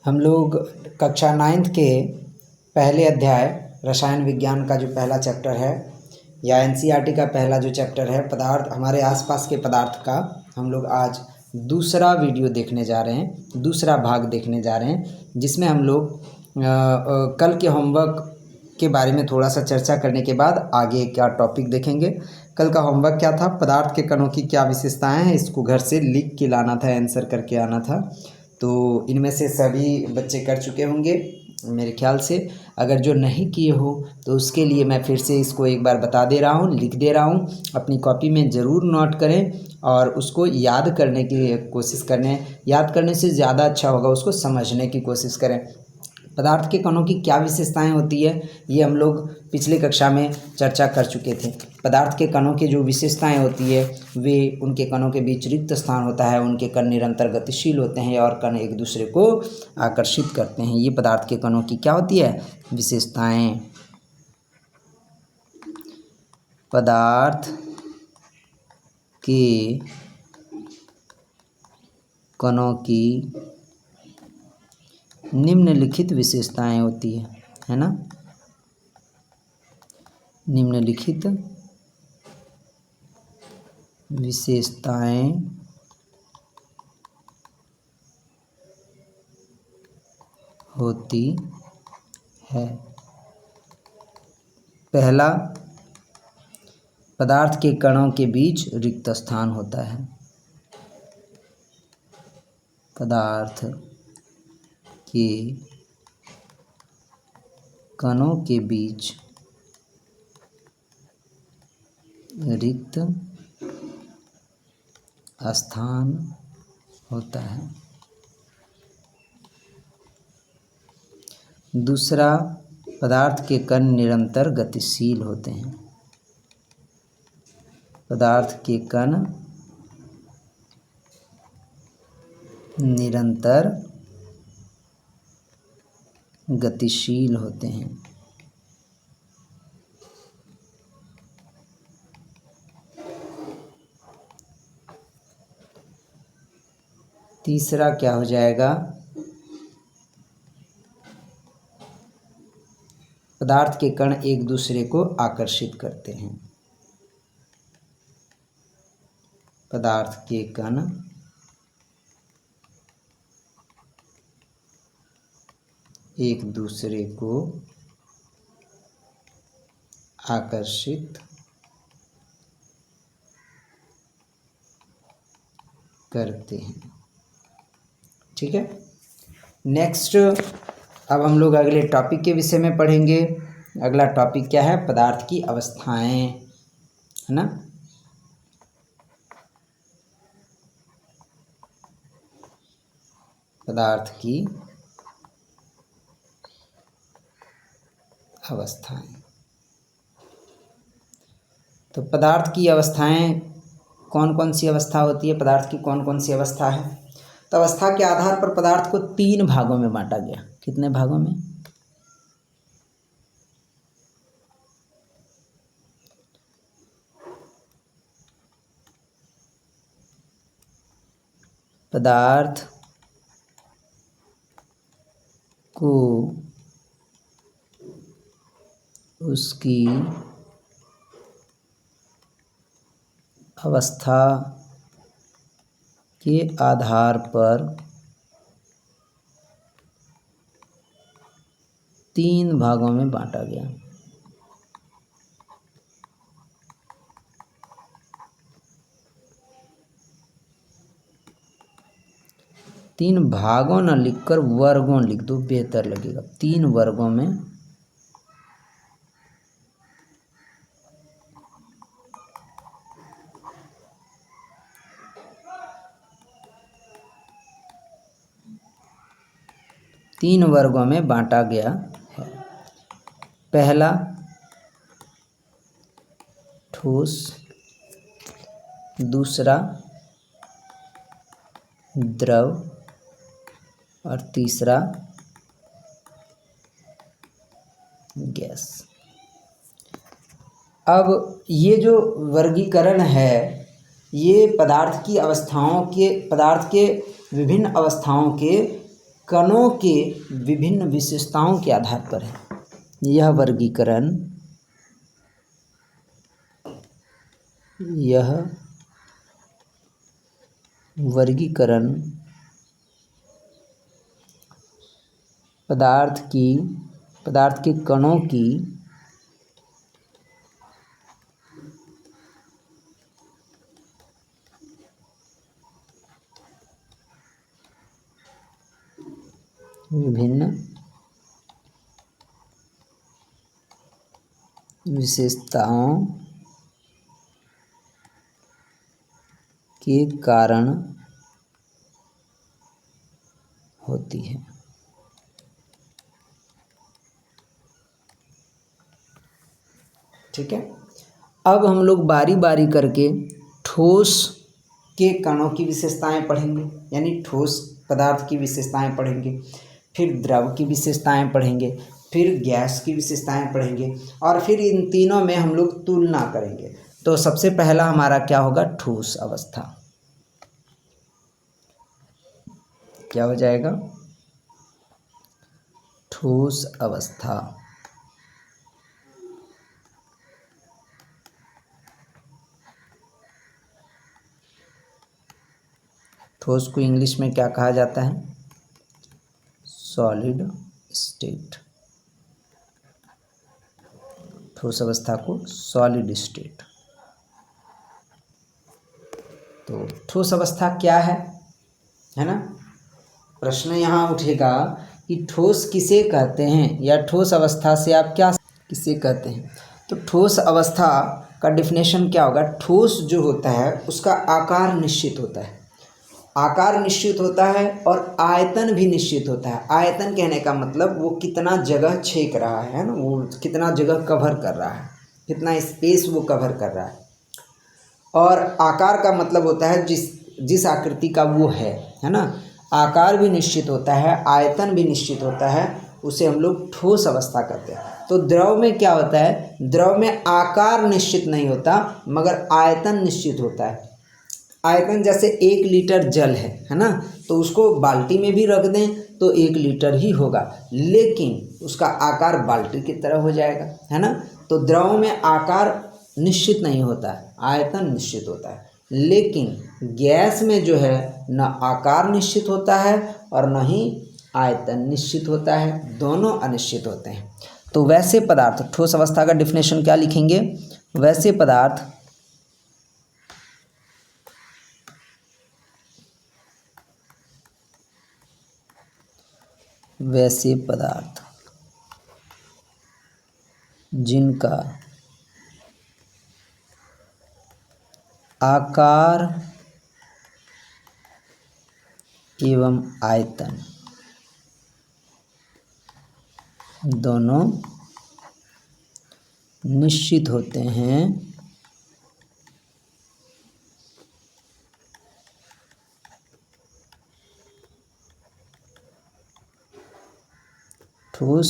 हम लोग कक्षा 9th के पहले अध्याय रसायन विज्ञान का जो पहला चैप्टर है या एनसीईआरटी का पहला जो चैप्टर है पदार्थ, हमारे आसपास के पदार्थ का, हम लोग आज दूसरा वीडियो देखने जा रहे हैं, दूसरा भाग देखने जा रहे हैं, जिसमें हम लोग कल के होमवर्क के बारे में थोड़ा सा चर्चा करने के बाद आगे क्या टॉपिक देखेंगे। कल का होमवर्क क्या था, पदार्थ के कणों की क्या विशेषताएं हैं, इसको घर से लिख के लाना था, आंसर करके आना था। तो इनमें से सभी बच्चे कर चुके होंगे मेरे ख्याल से। अगर जो नहीं किए हो तो उसके लिए मैं फिर से इसको एक बार बता दे रहा हूँ, लिख दे रहा हूँ, अपनी कॉपी में ज़रूर नोट करें और उसको याद करने की कोशिश करें। याद करने से ज़्यादा अच्छा होगा, उसको समझने की कोशिश करें। पदार्थ के कणों की क्या विशेषताएं होती है, ये हम लोग पिछली कक्षा में चर्चा कर चुके थे। पदार्थ के कणों की जो विशेषताएं होती है वे, उनके कणों के बीच रिक्त स्थान होता है, उनके कण निरंतर गतिशील होते हैं और कण एक दूसरे को आकर्षित करते हैं। ये पदार्थ के कणों की क्या होती है, विशेषताएं। पदार्थ के कणों की निम्नलिखित विशेषताएं होती है ना, निम्नलिखित विशेषताएं होती है। पहला, पदार्थ के कणों के बीच रिक्त स्थान होता है। पदार्थ के कणों के बीच रिक्त स्थान होता है। दूसरा, पदार्थ के कण निरंतर गतिशील होते हैं। पदार्थ के कण निरंतर गतिशील होते हैं। तीसरा क्या हो जाएगा, पदार्थ के कण एक दूसरे को आकर्षित करते हैं। पदार्थ के कण एक दूसरे को आकर्षित करते हैं। ठीक है, नेक्स्ट अब हम लोग अगले टॉपिक के विषय में पढ़ेंगे। अगला टॉपिक क्या है, पदार्थ की अवस्थाएं, है ना। पदार्थ की अवस्थाएं। तो पदार्थ की अवस्थाएं, कौन कौन सी अवस्था होती है, पदार्थ की कौन कौन सी अवस्था है। तो अवस्था के आधार पर पदार्थ को 3 भागों में बांटा गया। कितने भागों में, पदार्थ को उसकी अवस्था के आधार पर 3 भागों में बांटा गया। तीन भागों न लिखकर वर्गों लिख दो, बेहतर लगेगा। 3 वर्गों में बांटा गया है। पहला, ठोस। दूसरा, द्रव। और तीसरा, गैस। अब ये जो वर्गीकरण है ये पदार्थ की अवस्थाओं के, पदार्थ के विभिन्न अवस्थाओं के कणों के विभिन्न विशेषताओं के आधार पर है। यह वर्गीकरण पदार्थ के कणों की विभिन्न विशेषताओं के कारण होती है। ठीक है, अब हम लोग बारी बारी करके ठोस के कणों की विशेषताएं पढ़ेंगे, यानी ठोस पदार्थ की विशेषताएं पढ़ेंगे, फिर द्रव की विशेषताएं पढ़ेंगे, फिर गैस की विशेषताएं पढ़ेंगे, और फिर इन तीनों में हम लोग तुलना करेंगे। तो सबसे पहला हमारा क्या होगा? ठोस अवस्था। क्या हो जाएगा? ठोस अवस्था। ठोस को इंग्लिश में क्या कहा जाता है? Solid state. ठोस अवस्था को सॉलिड स्टेट। तो ठोस अवस्था क्या है ना? प्रश्न यहाँ उठेगा कि ठोस किसे कहते हैं, या ठोस अवस्था से आप क्या किसे कहते हैं? तो ठोस अवस्था का डिफिनेशन क्या होगा? ठोस जो होता है उसका आकार निश्चित होता है, आकार निश्चित होता है और आयतन भी निश्चित होता है। आयतन कहने का मतलब वो कितना जगह छेक रहा है ना, वो कितना जगह कवर कर रहा है, कितना स्पेस वो कवर कर रहा है। और आकार का मतलब होता है जिस आकृति का वो है ना। आकार भी निश्चित होता है, आयतन भी निश्चित होता है, उसे हम लोग ठोस अवस्था कहते हैं। तो द्रव में क्या होता है? द्रव में आकार निश्चित नहीं होता मगर आयतन निश्चित होता है। आयतन जैसे 1 लीटर जल है ना, तो उसको बाल्टी में भी रख दें तो 1 लीटर ही होगा, लेकिन उसका आकार बाल्टी की तरह हो जाएगा, है ना। तो द्रव में आकार निश्चित नहीं होता है, आयतन निश्चित होता है। लेकिन गैस में जो है न आकार निश्चित होता है और न ही आयतन निश्चित होता है, दोनों अनिश्चित होते हैं। तो वैसे पदार्थ, ठोस अवस्था का डिफिनेशन क्या लिखेंगे? वैसे पदार्थ जिनका आकार एवं आयतन दोनों निश्चित होते हैं, ठोस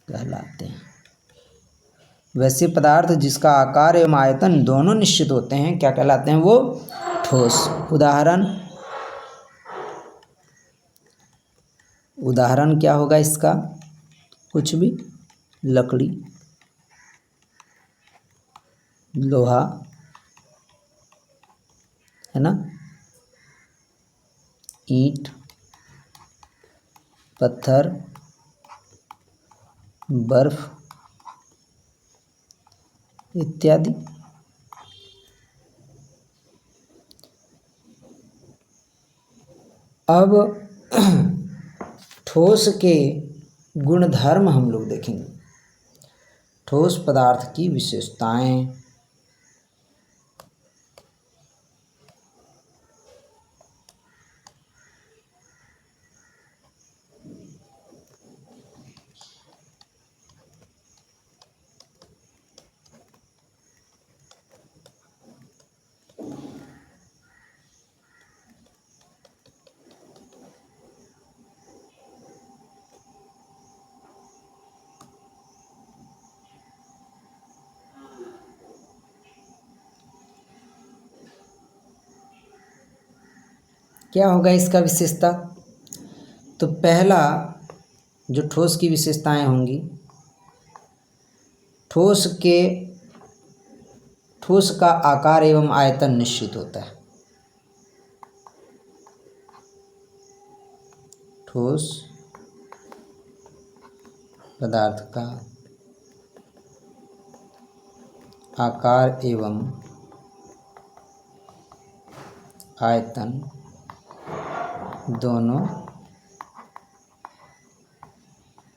कहलाते हैं। वैसे पदार्थ जिसका आकार एवं आयतन दोनों निश्चित होते हैं क्या कहलाते हैं? वो ठोस। उदाहरण क्या होगा इसका? कुछ भी, लकड़ी, लोहा, है ना, ईंट, पत्थर, बर्फ इत्यादि। अब ठोस के गुणधर्म हम लोग देखेंगे, ठोस पदार्थ की विशेषताएं। क्या होगा इसका विशेषता? तो पहला जो ठोस की विशेषताएं होंगी, ठोस का आकार एवं आयतन निश्चित होता है। ठोस पदार्थ का आकार एवं आयतन दोनों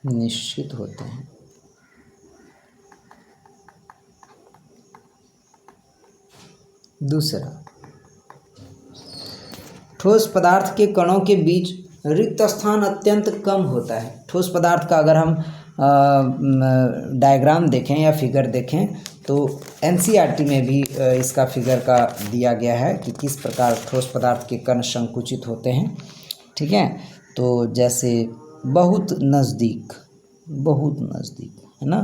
निश्चित होते हैं। दूसरा, ठोस पदार्थ के कणों के बीच रिक्त स्थान अत्यंत कम होता है। ठोस पदार्थ का अगर हम डायग्राम देखें या फिगर देखें तो एनसीईआरटी में भी इसका फिगर का दिया गया है कि किस प्रकार ठोस पदार्थ के कण संकुचित होते हैं। ठीक है, तो जैसे बहुत नज़दीक है ना,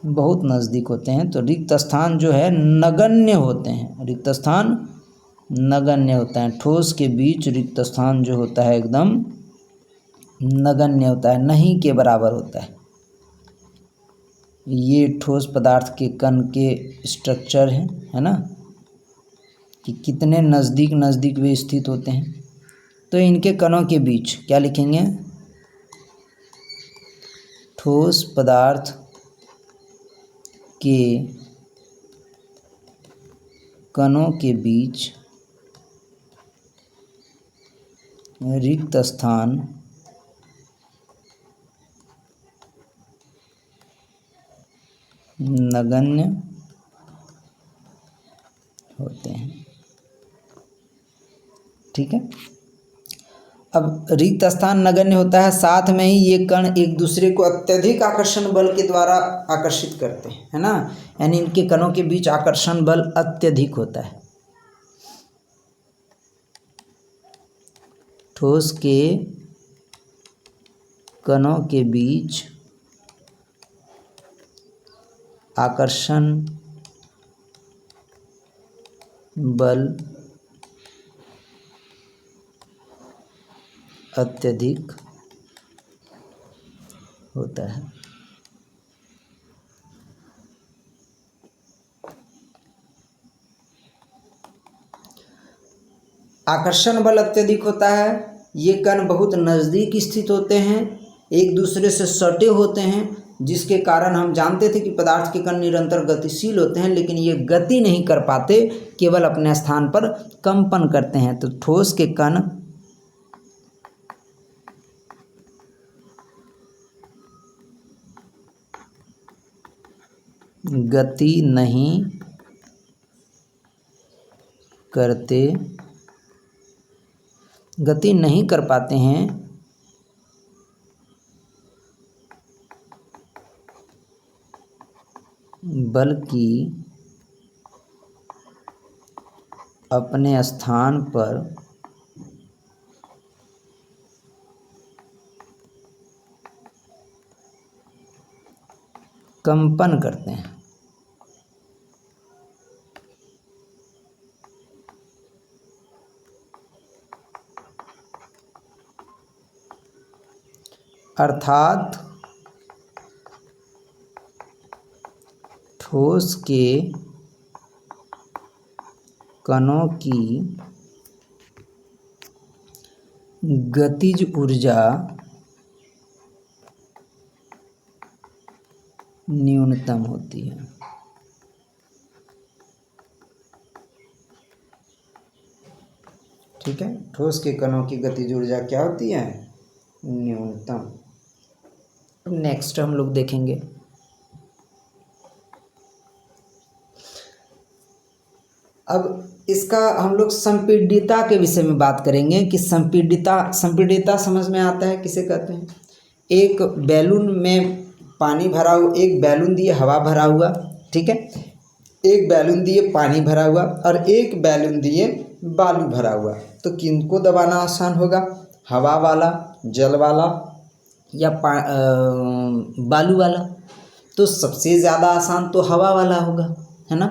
बहुत नज़दीक होते हैं तो रिक्त स्थान जो है नगण्य होते हैं। रिक्त स्थान नगण्य होता है। ठोस के बीच रिक्त स्थान जो होता है एकदम नगण्य होता है, नहीं के बराबर होता है। ये ठोस पदार्थ के कण के स्ट्रक्चर हैं, है ना, कि कितने नज़दीक वे स्थित होते हैं। तो इनके कणों के बीच क्या लिखेंगे? ठोस पदार्थ के कणों के बीच रिक्त स्थान नगण्य होते हैं। ठीक है, अब रिक्त स्थान नगण्य होता है, साथ में ही ये कण एक दूसरे को अत्यधिक आकर्षण बल के द्वारा आकर्षित करते हैं, है ना, यानी इनके कणों के बीच आकर्षण बल अत्यधिक होता है। ठोस के कणों के बीच आकर्षण बल अत्यधिक होता है। आकर्षण बल अत्यधिक होता है। ये कण बहुत नज़दीक स्थित होते हैं, एक दूसरे से सटे होते हैं, जिसके कारण हम जानते थे कि पदार्थ के कण निरंतर गतिशील होते हैं, लेकिन ये गति नहीं कर पाते, केवल अपने स्थान पर कंपन करते हैं। तो ठोस के कण गति नहीं कर पाते हैं, बल्कि अपने स्थान पर कंपन करते हैं। अर्थात ठोस के कणों की गतिज ऊर्जा न्यूनतम होती है। ठीक है, ठोस के कणों की गतिज ऊर्जा क्या होती है? न्यूनतम। नेक्स्ट हम लोग देखेंगे अब इसका हम लोग संपीड्यता के विषय में बात करेंगे कि संपीड्यता समझ में आता है किसे कहते हैं? एक बैलून में पानी भरा हुआ, एक बैलून दिए हवा भरा हुआ, ठीक है, एक बैलून दिए पानी भरा हुआ और एक बैलून दिए बालू भरा हुआ। तो किनको दबाना आसान होगा? हवा वाला, जल वाला या बालू वाला? तो सबसे ज़्यादा आसान तो हवा वाला होगा, है ना,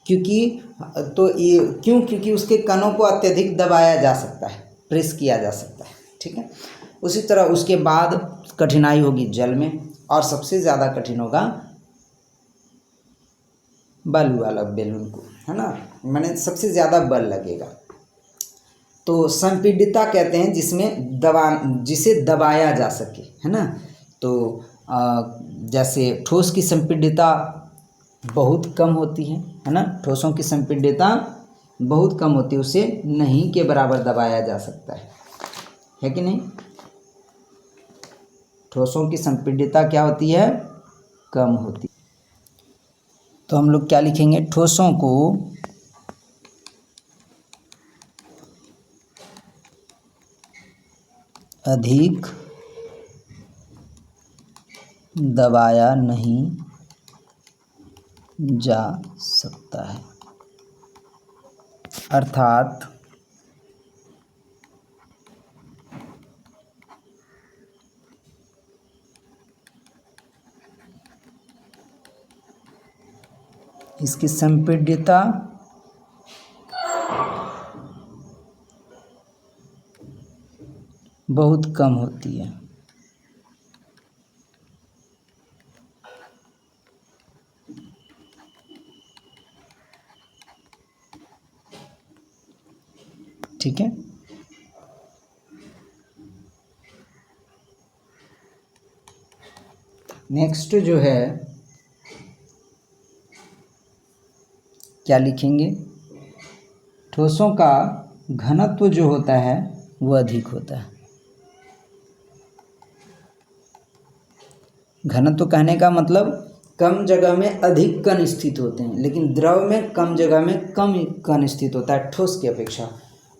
क्योंकि तो ये क्यों? क्योंकि उसके कणों को अत्यधिक दबाया जा सकता है, प्रेस किया जा सकता है, ठीक है। उसी तरह उसके बाद कठिनाई होगी जल में, और सबसे ज़्यादा कठिन होगा बल वाला बैलून को, है ना, माने सबसे ज़्यादा बल लगेगा। तो संपीड़ितता कहते हैं जिसे दबाया जा सके, है ना। तो जैसे ठोस की संपीड़ितता बहुत कम होती है ना, ठोसों की संपीड़ितता बहुत कम होती है, उसे नहीं के बराबर दबाया जा सकता है कि नहीं। ठोसों की संपीड़ितता क्या होती है? कम होती। तो हम लोग क्या लिखेंगे? ठोसों को अधिक दबाया नहीं जा सकता है, अर्थात इसकी संपीड्यता बहुत कम होती है। ठीक है। नेक्स्ट जो है क्या लिखेंगे? ठोसों का घनत्व जो होता है वो अधिक होता है। घनत्व कहने का मतलब कम जगह में अधिक कण स्थित होते हैं, लेकिन द्रव में कम जगह में कम कण स्थित होता है ठोस की अपेक्षा,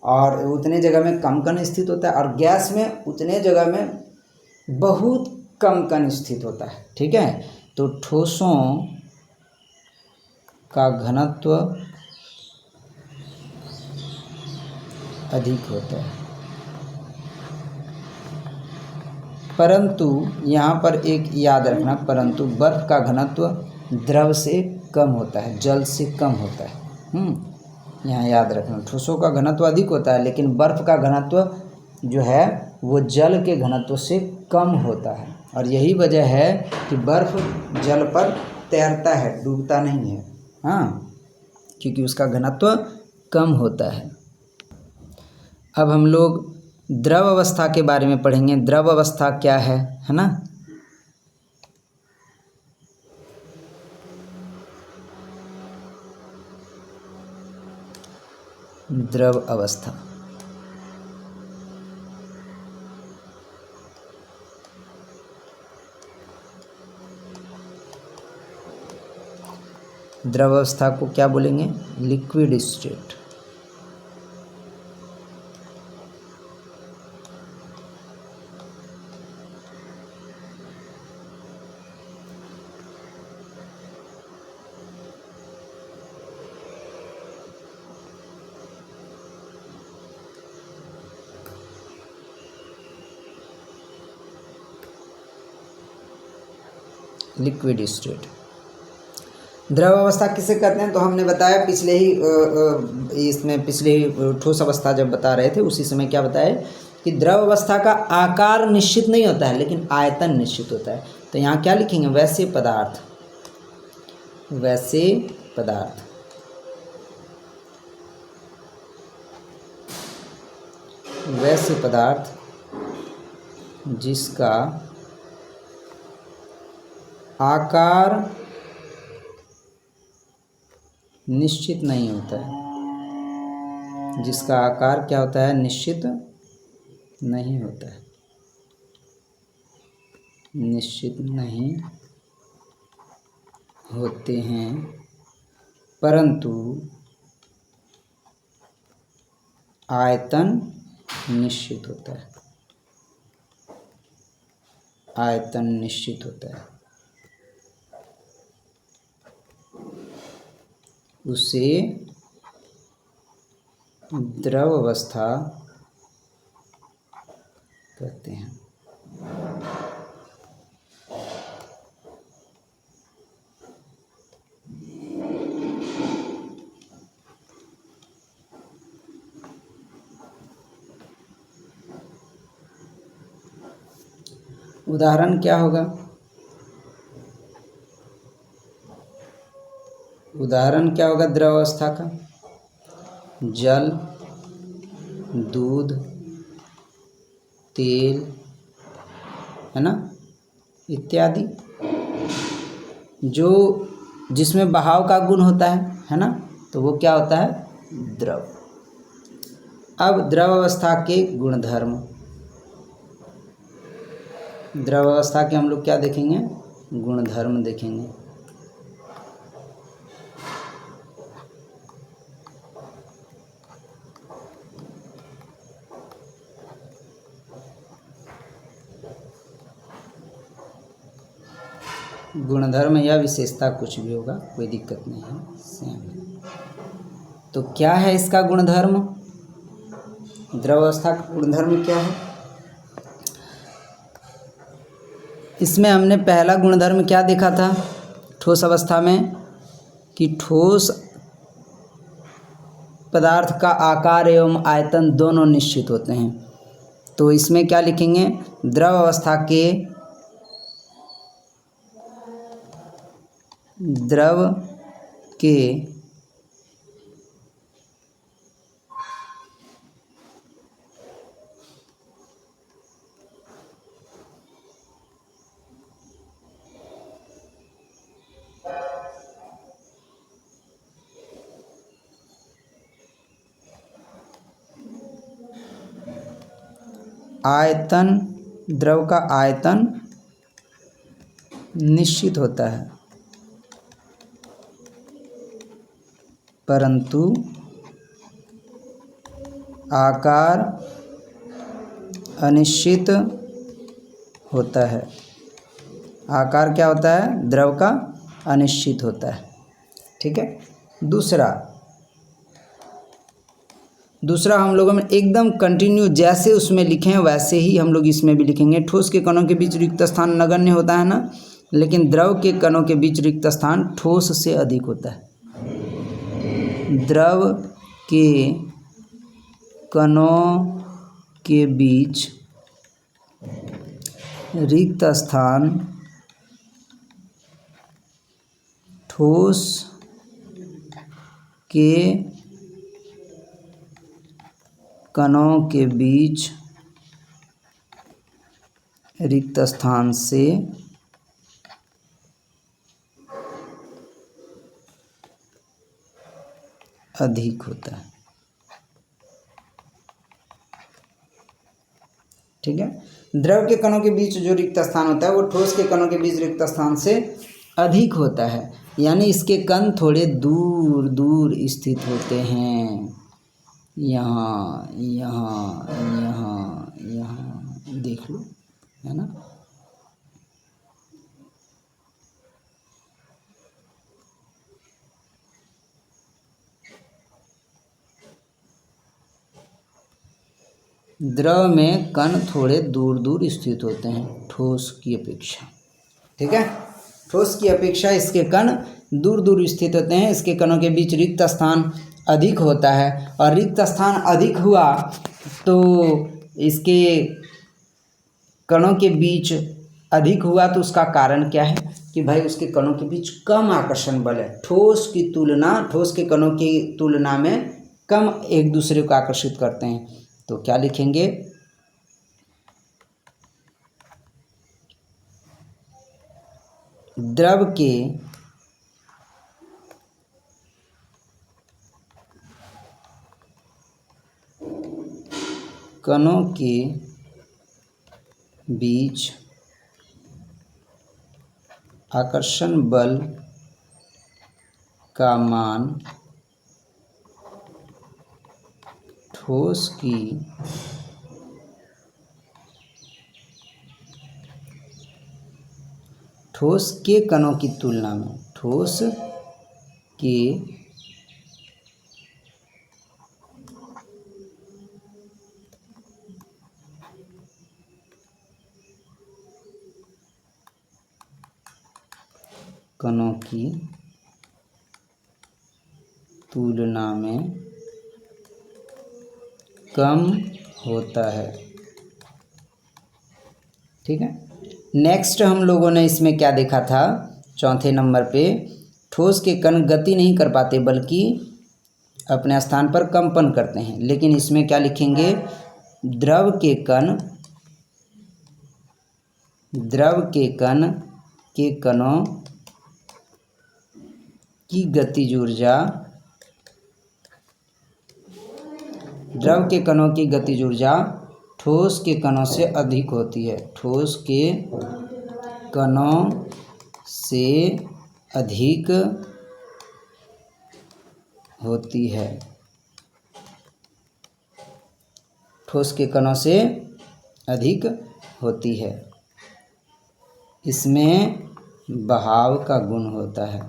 और उतने जगह में कम कण स्थित होता है, और गैस में उतने जगह में बहुत कम कण स्थित होता है, ठीक है। तो ठोसों का घनत्व अधिक होता है, परंतु यहाँ पर एक याद रखना, परंतु बर्फ का घनत्व द्रव से कम होता है, जल से कम होता है। यहाँ याद रखना, ठोसों का घनत्व अधिक होता है, लेकिन बर्फ का घनत्व जो है वो जल के घनत्व से कम होता है। और यही वजह है कि बर्फ जल पर तैरता है, डूबता नहीं है, हाँ, क्योंकि उसका घनत्व कम होता है। अब हम लोग द्रव अवस्था के बारे में पढ़ेंगे। द्रव अवस्था क्या है ना। द्रव अवस्था द्रव अवस्था को क्या बोलेंगे? Liquid state. Liquid state. द्रव अवस्था किसे कहते हैं? तो हमने बताया पिछले ही ठोस अवस्था जब बता रहे थे उसी समय क्या बताया कि द्रव अवस्था का आकार निश्चित नहीं होता है, लेकिन आयतन निश्चित होता है। तो यहाँ क्या लिखेंगे? वैसे पदार्थ। वैसे पदार्थ वैसे पदार्थ जिसका आकार निश्चित नहीं होता है, जिसका आकार क्या होता है? निश्चित नहीं होता है, निश्चित नहीं होते हैं, परंतु आयतन निश्चित होता है। आयतन निश्चित होता है, उसे द्रव अवस्था कहते हैं। उदाहरण क्या होगा? उदाहरण क्या होगा द्रव अवस्था का? जल, दूध, तेल, है ना, इत्यादि, जो जिसमें बहाव का गुण होता है ना, तो वो क्या होता है? द्रव। अब द्रव अवस्था के गुणधर्म, द्रव अवस्था के हम लोग क्या देखेंगे? गुणधर्म देखेंगे। गुणधर्म या विशेषता कुछ भी होगा, कोई दिक्कत नहीं है, सेम है। तो क्या है इसका गुणधर्म? द्रव अवस्था का गुणधर्म क्या है? इसमें हमने पहला गुणधर्म क्या देखा था ठोस अवस्था में, कि ठोस पदार्थ का आकार एवं आयतन दोनों निश्चित होते हैं। तो इसमें क्या लिखेंगे? द्रव अवस्था के आयतन, द्रव का आयतन निश्चित होता है, परंतु आकार अनिश्चित होता है। आकार क्या होता है? द्रव का अनिश्चित होता है। ठीक है। दूसरा हम लोगों में एकदम कंटिन्यू जैसे उसमें लिखे हैं वैसे ही हम लोग इसमें भी लिखेंगे। ठोस के कणों के बीच रिक्त स्थान नगण्य होता है ना, लेकिन द्रव के कणों के बीच रिक्त स्थान ठोस से अधिक होता है। द्रव के कणों के बीच रिक्त स्थान ठोस के कणों के बीच रिक्त स्थान से अधिक होता है। ठीक है। द्रव के कणों के बीच जो रिक्त स्थान होता है वो ठोस के कणों के बीच रिक्त स्थान से अधिक होता है, यानी इसके कण थोड़े दूर दूर स्थित होते हैं। यहाँ यहाँ यहाँ यहाँ देख लो, है ना। द्रव में कण थोड़े दूर दूर स्थित होते हैं ठोस की अपेक्षा। ठीक है। ठोस की अपेक्षा इसके कण दूर दूर स्थित होते हैं, इसके कणों के बीच रिक्त स्थान अधिक होता है, और रिक्त स्थान अधिक हुआ तो इसके कणों के बीच अधिक हुआ तो उसका कारण क्या है कि भाई उसके कणों के बीच कम आकर्षण बल है। ठोस के कणों की तुलना में कम एक दूसरे को आकर्षित करते हैं। तो क्या लिखेंगे? द्रव के कणों के बीच आकर्षण बल का मान ठोस के कणों की तुलना में ठोस के कणों की तुलना में कम होता है। ठीक है। नेक्स्ट हम लोगों ने इसमें क्या देखा था, चौथे नंबर पे, ठोस के कण गति नहीं कर पाते बल्कि अपने स्थान पर कंपन करते हैं। लेकिन इसमें क्या लिखेंगे, द्रव के कणों की गतिज ऊर्जा, द्रव के कणों की गतिज ऊर्जा ठोस के कणों से अधिक होती है। ठोस के कणों से अधिक होती है। ठोस के कणों से अधिक होती है। इसमें बहाव का गुण होता है।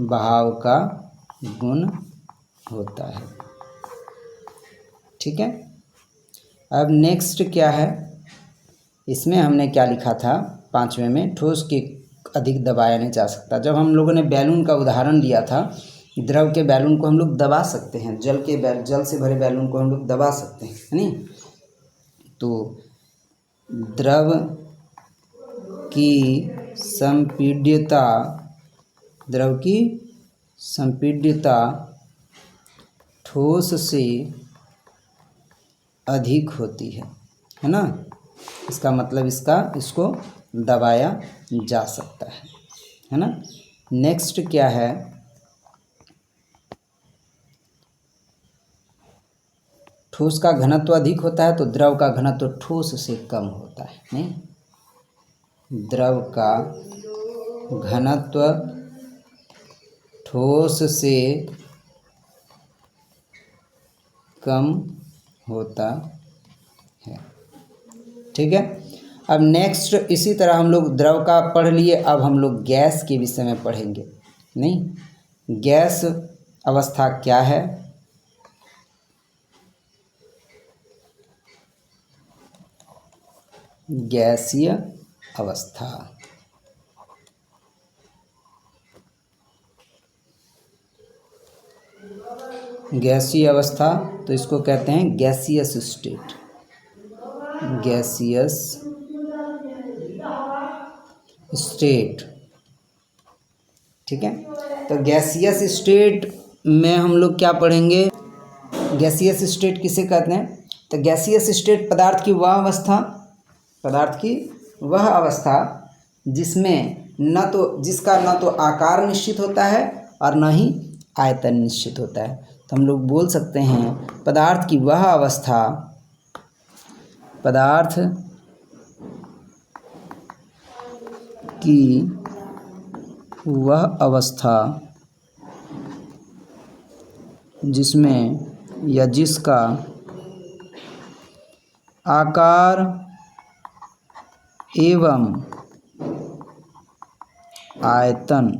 बहाव का गुण होता है। ठीक है। अब नेक्स्ट क्या है, इसमें हमने क्या लिखा था पांचवें में, ठोस के अधिक दबाया नहीं जा सकता। जब हम लोगों ने बैलून का उदाहरण लिया था, द्रव के बैलून को हम लोग दबा सकते हैं, जल से भरे बैलून को हम लोग दबा सकते हैं, है नहीं। तो द्रव की संपीड्यता ठोस से अधिक होती है ना। इसका मतलब इसको दबाया जा सकता है ना। नेक्स्ट क्या है, ठोस का घनत्व अधिक होता है तो द्रव का घनत्व ठोस से कम होता है, नहीं। द्रव का घनत्व ठोस से कम होता है। ठीक है। अब नेक्स्ट इसी तरह हम लोग द्रव का पढ़ लिए, अब हम लोग गैस के विषय में पढ़ेंगे, नहीं। गैस अवस्था क्या है, गैसीय अवस्था। गैसीय अवस्था तो इसको कहते हैं गैसियस स्टेट। Gaseous state. ठीक है। तो गैसियस स्टेट में हम लोग क्या पढ़ेंगे, गैसियस स्टेट किसे कहते हैं। तो गैसियस स्टेट पदार्थ की वह अवस्था जिसका न तो आकार निश्चित होता है और न ही आयतन निश्चित होता है। तो हम लोग बोल सकते हैं पदार्थ की वह अवस्था जिसमें या जिसका आकार एवं आयतन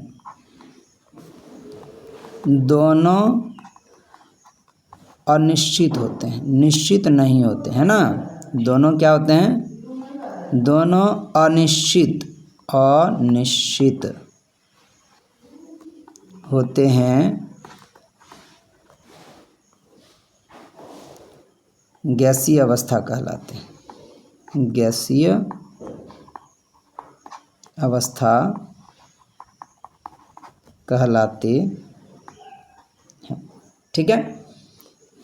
दोनों अनिश्चित होते हैं, निश्चित नहीं होते हैं ना। दोनों क्या होते हैं, दोनों अनिश्चित होते हैं, गैसीय अवस्था कहलाते हैं। गैसीय अवस्था कहलाते हैं। ठीक है।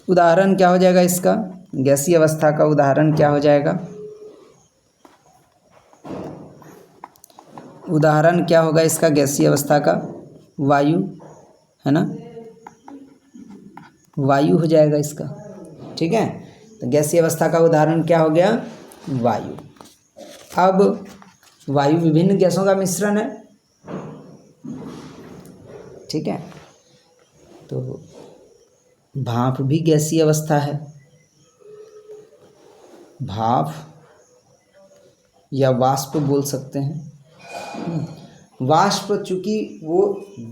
उदाहरण क्या हो जाएगा इसका, गैसीय अवस्था का उदाहरण क्या हो जाएगा, उदाहरण क्या होगा इसका गैसीय अवस्था का, वायु, है ना। वायु हो जाएगा इसका। ठीक है। तो गैसीय अवस्था का उदाहरण क्या हो गया, वायु। अब वायु विभिन्न गैसों का मिश्रण है। ठीक है। तो भाप भी गैसीय अवस्था है। भाप या वाष्प बोल सकते हैं। वाष्प चूंकि वो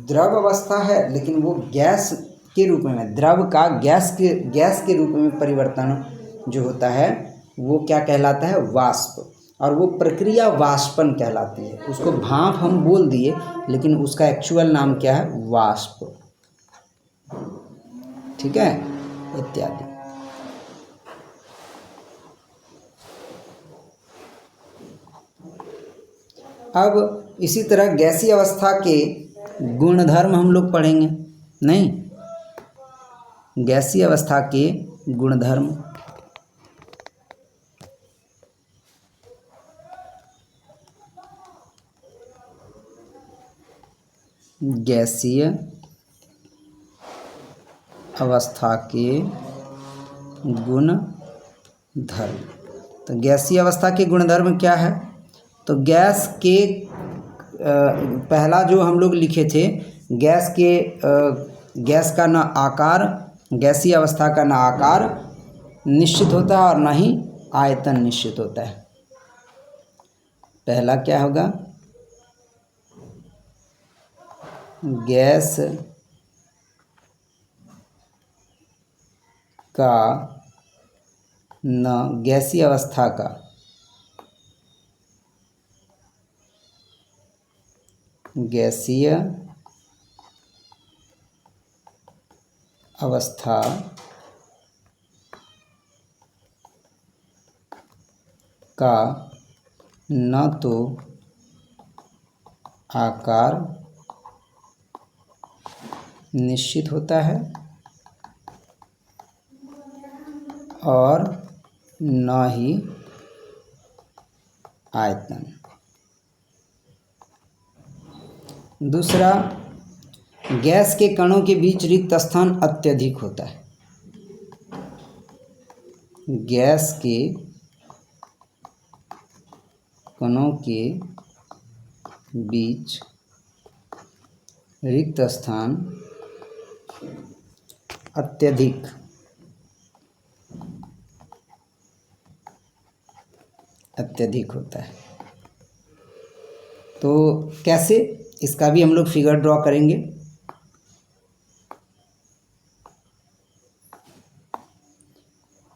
द्रव अवस्था है लेकिन वो गैस के रूप में, द्रव का गैस के रूप में परिवर्तन जो होता है वो क्या कहलाता है, वाष्प। और वो प्रक्रिया वाष्पन कहलाती है। उसको भाप हम बोल दिए लेकिन उसका एक्चुअल नाम क्या है, वाष्प। ठीक है, इत्यादि। अब इसी तरह गैसीय अवस्था के गुणधर्म हम लोग पढ़ेंगे। नहीं, गैसीय अवस्था के गुणधर्म, गैसीय अवस्था के गुणधर्म। तो गैसीय अवस्था के गुणधर्म क्या है? तो गैस के पहला जो हम लोग लिखे थे, गैस का न आकार, गैसीय अवस्था का न आकार निश्चित होता है और न ही आयतन निश्चित होता है। पहला क्या होगा? गैस का न गैसीय अवस्था का गैसीय अवस्था का न तो आकार निश्चित होता है और न ही आयतन। दूसरा, गैस के कणों के बीच रिक्त स्थान अत्यधिक होता है। गैस के कणों के बीच रिक्त स्थान अत्यधिक होता है। तो कैसे? इसका भी हम लोग फिगर ड्रॉ करेंगे।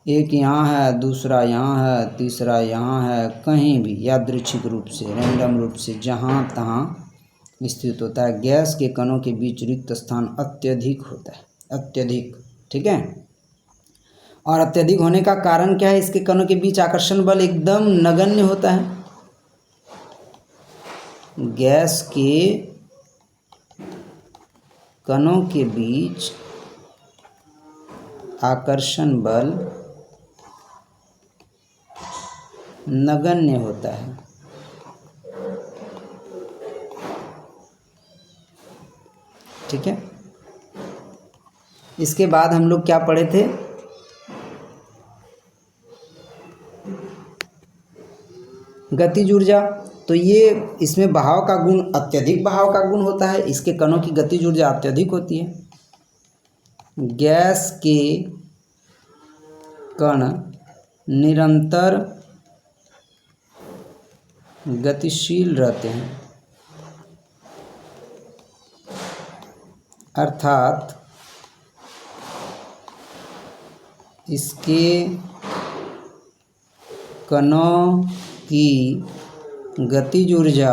एक यहाँ है, दूसरा यहाँ है, तीसरा यहाँ है, कहीं भी यादृच्छिक रूप से, रैंडम रूप से जहाँ तहाँ स्थित होता है। गैस के कणों के बीच रिक्त स्थान अत्यधिक होता है, अत्यधिक। ठीक है। और अत्यधिक होने का कारण क्या है? इसके कणों के बीच आकर्षण बल एकदम नगण्य होता है। गैस के कणों के बीच आकर्षण बल नगण्य होता है। ठीक है। इसके बाद हम लोग क्या पढ़े थे? गतिज ऊर्जा। तो ये इसमें बहाव का गुण, अत्यधिक बहाव का गुण होता है। इसके कणों की गतिज ऊर्जा अत्यधिक होती है। गैस के कण निरंतर गतिशील रहते हैं, अर्थात इसके कणों की गतिज ऊर्जा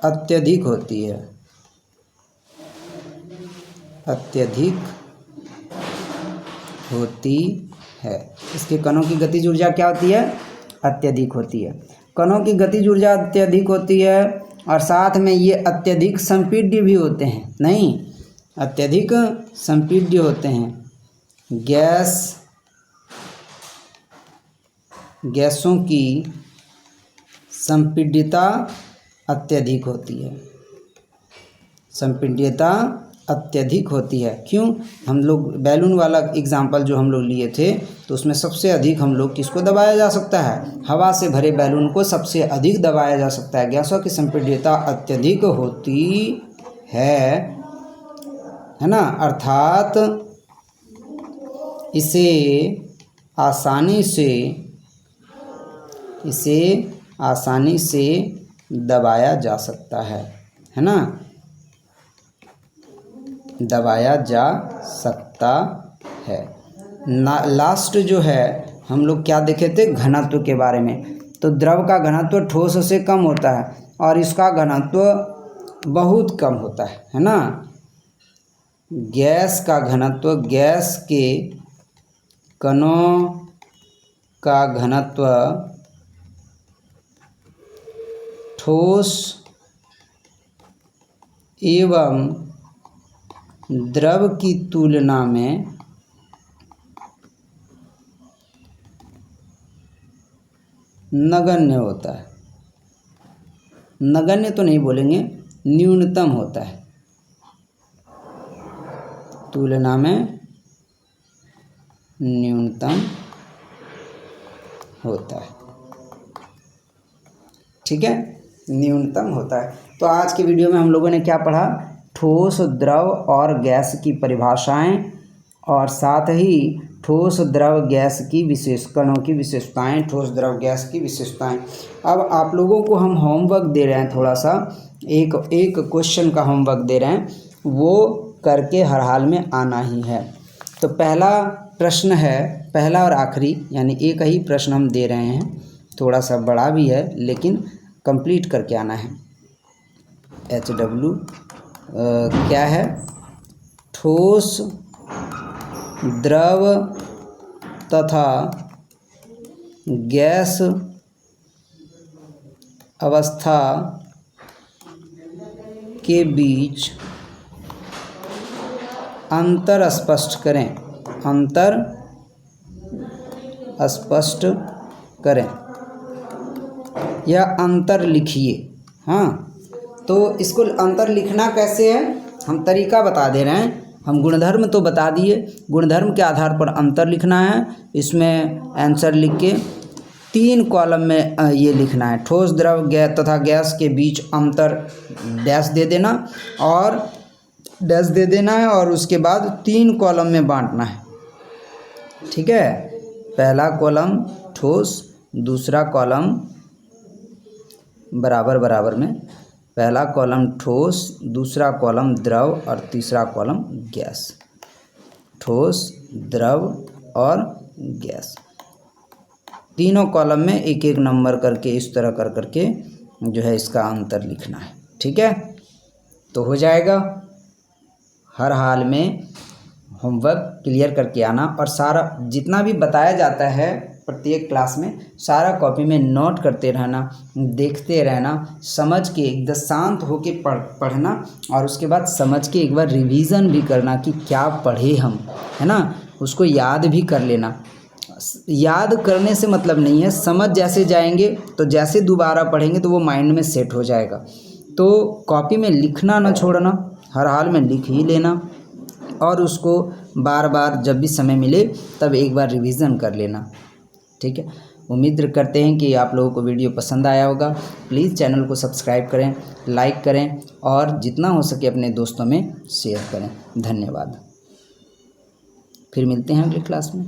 अत्यधिक होती है, अत्यधिक होती है। इसके कणों की गतिज ऊर्जा क्या होती है? अत्यधिक होती है। कणों की गतिज ऊर्जा अत्यधिक होती है और साथ में ये अत्यधिक संपीड्य भी होते हैं। नहीं, अत्यधिक संपीड्य होते हैं। गैसों की संपीड्यता अत्यधिक होती है, संपीड्यता अत्यधिक होती है। क्यों? हम लोग बैलून वाला एग्जाम्पल जो हम लोग लिए थे, तो उसमें सबसे अधिक हम लोग किसको दबाया जा सकता है? हवा से भरे बैलून को सबसे अधिक दबाया जा सकता है। गैसों की संपीड्यता अत्यधिक होती है ना, अर्थात इसे आसानी से दबाया जा सकता है ना, दबाया जा सकता है। लास्ट जो है हम लोग क्या देखे थे? घनत्व के बारे में। तो द्रव का घनत्व ठोस से कम होता है और इसका घनत्व बहुत कम होता है ना। गैस का घनत्व, गैस के कणों का घनत्व ठोस एवं द्रव की तुलना में नगण्य होता है। नगण्य तो नहीं बोलेंगे, न्यूनतम होता है, तुलना में न्यूनतम होता है। ठीक है, न्यूनतम होता है। तो आज की वीडियो में हम लोगों ने क्या पढ़ा? ठोस, द्रव और गैस की परिभाषाएं, और साथ ही ठोस, द्रव, गैस की कणों की विशेषताएं, ठोस, द्रव, गैस की विशेषताएं। अब आप लोगों को हम होमवर्क दे रहे हैं, थोड़ा सा एक क्वेश्चन का होमवर्क दे रहे हैं, वो करके हर हाल में आना ही है। तो पहला प्रश्न है, पहला और आखिरी, यानी एक ही प्रश्न हम दे रहे हैं, थोड़ा सा बड़ा भी है लेकिन कंप्लीट करके आना है। HW क्या है? ठोस, द्रव तथा गैस अवस्था के बीच अंतर स्पष्ट करें। अंतर स्पष्ट करें या अंतर लिखिए। हाँ, तो इसको अंतर लिखना कैसे है, हम तरीका बता दे रहे हैं। हम गुणधर्म तो बता दिए, गुणधर्म के आधार पर अंतर लिखना है। इसमें आंसर लिख के 3 कॉलम में ये लिखना है, ठोस, द्रव, गैस तथा गैस के बीच अंतर डैश दे देना, और डैश दे देना है, और उसके बाद 3 कॉलम में बांटना है। ठीक है, पहला कॉलम ठोस, दूसरा कॉलम बराबर बराबर में, पहला कॉलम ठोस, दूसरा कॉलम द्रव और तीसरा कॉलम गैस। ठोस, द्रव और गैस, तीनों कॉलम में एक एक नंबर करके इस तरह कर करके जो है इसका अंतर लिखना है। ठीक है, तो हो जाएगा। हर हाल में होमवर्क क्लियर करके आना, और सारा जितना भी बताया जाता है प्रत्येक क्लास में, सारा कॉपी में नोट करते रहना, देखते रहना, समझ के एकदम शांत होके पढ़ना, और उसके बाद समझ के एक बार रिवीजन भी करना कि क्या पढ़े हम, है ना, उसको याद भी कर लेना। याद करने से मतलब नहीं है, समझ जैसे जाएंगे तो जैसे दोबारा पढ़ेंगे तो वो माइंड में सेट हो जाएगा। तो कॉपी में लिखना ना छोड़ना, हर हाल में लिख ही लेना, और उसको बार बार जब भी समय मिले तब एक बार रिवीजन कर लेना। ठीक है, उम्मीद करते हैं कि आप लोगों को वीडियो पसंद आया होगा। प्लीज़ चैनल को सब्सक्राइब करें, लाइक करें, और जितना हो सके अपने दोस्तों में शेयर करें। धन्यवाद। फिर मिलते हैं अगली क्लास में।